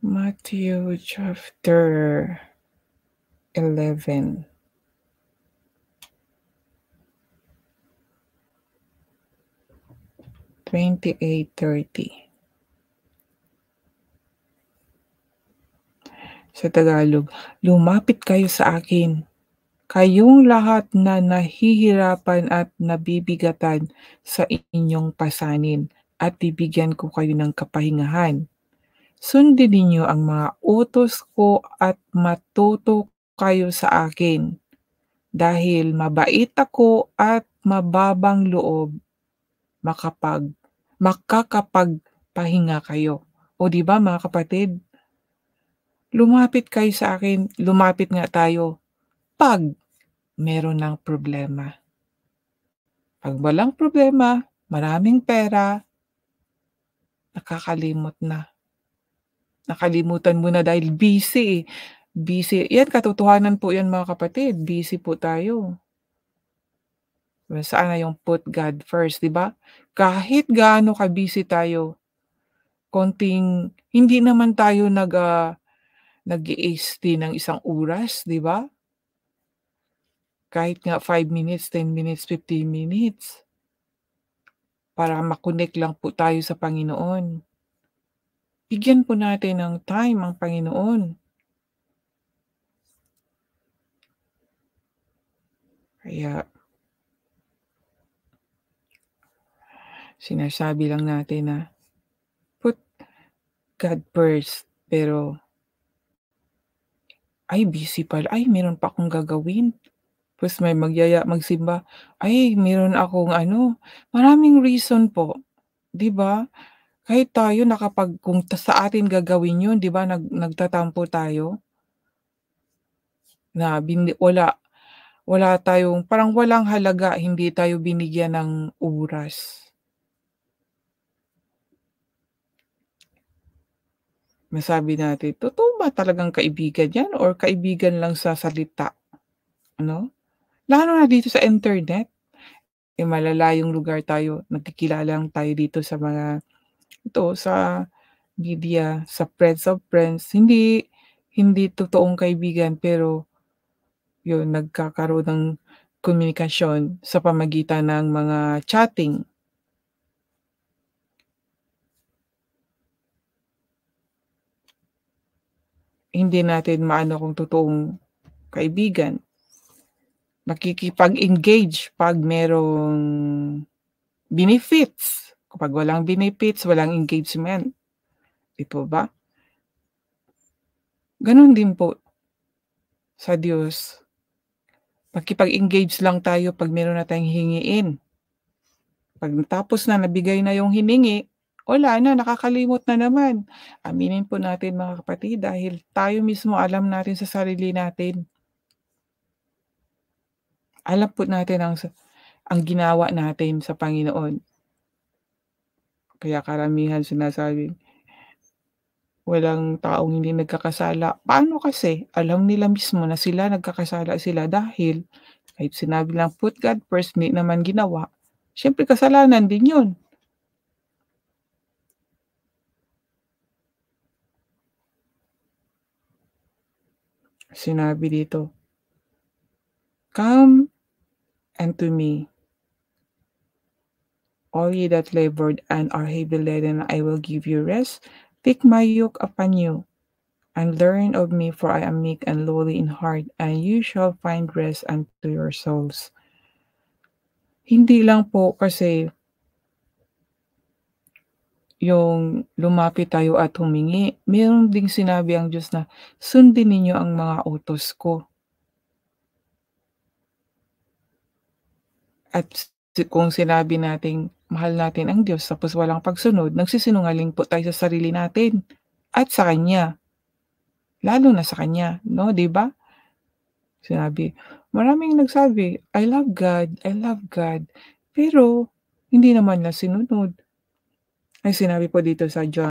Matthew chapter 11. (28:30). Sa Tagalog, lumapit kayo sa akin, kayong lahat na nahihirapan at nabibigatan sa inyong pasanin, at bibigyan ko kayo ng kapahingahan. Sundin ninyo ang mga utos ko at matuto kayo sa akin, dahil mabait ako at mababang loob, makakapagpahinga kayo. O 'di ba mga kapatid, lumapit kayo sa akin, lumapit nga tayo 'pag meron ng problema. 'Pag walang problema, maraming pera, nakakalimot na. Nakalimutan mo na dahil busy, eh. Busy 'yan, katotohanan po 'yan mga kapatid, busy po tayo. Saan na yung put God first, 'di ba? Kahit gaano ka-busy tayo, konting hindi naman tayo nag-i-stay ng isang oras, 'di ba? Kahit nga 5 minutes, 10 minutes, 15 minutes, para ma-connect lang po tayo sa Panginoon. Bigyan po natin ng time ang Panginoon. Kaya sinasabi lang natin na put God first, pero, "Ay busy pala, ay meron pa akong gagawin." Tapos may magsimba, "Ay meron akong ano." Maraming reason po, 'di ba? Kahit tayo kung sa atin gagawin 'yun, 'di ba, nagtatampo tayo na wala tayong parang walang halaga, hindi tayo binigyan ng oras. Masabi natin, totoo ba talagang kaibigan 'yan or kaibigan lang sa salita, ano? Lalo na dito sa internet, malalayong lugar tayo, nagkikilala lang tayo dito sa mga sa media, sa friends of friends, hindi hindi totoong kaibigan, pero yun nagkakaroon ng komunikasyon sa pamagitan ng mga chatting. Hindi natin maano kung totoong kaibigan. Makikipag-engage 'pag merong benefits. Kapag walang benefits, walang engagement, 'di po ba? Gano'n din po sa Diyos. Makikipag-engage lang tayo 'pag meron na tayong hihingiin. 'Pag tapos na, nabigay na yung hiningi, wala na, nakakalimot na naman. Aminin po natin mga kapatid, dahil tayo mismo alam natin sa sarili natin. Alam po natin ang ginawa natin sa Panginoon. Kaya karamihan sinasabi, walang taong hindi nagkakasala. Paano kasi? Alam nila mismo na nagkakasala sila, dahil kahit sinabi lang, "Put God first," hindi naman ginawa, siyempre kasalanan din 'yun. Sinabi dito, "Come unto me, all ye that labored and are heavy laden, I will give you rest. Take my yoke upon you, and learn of me, for I am meek and lowly in heart, and you shall find rest unto your souls." Hindi lang po kasi yung lumapit tayo at humingi, meron ding sinabi ang Diyos na, "Sundin ninyo ang mga utos ko." At kung sinabi nating mahal natin ang Diyos tapos walang pagsunod, nagsisinungaling po tayo sa sarili natin at sa Kanya, lalo na sa Kanya, 'no, 'di ba? Maraming nagsabi, I love God," pero hindi naman na sinunod. Ay sinabi po dito sa John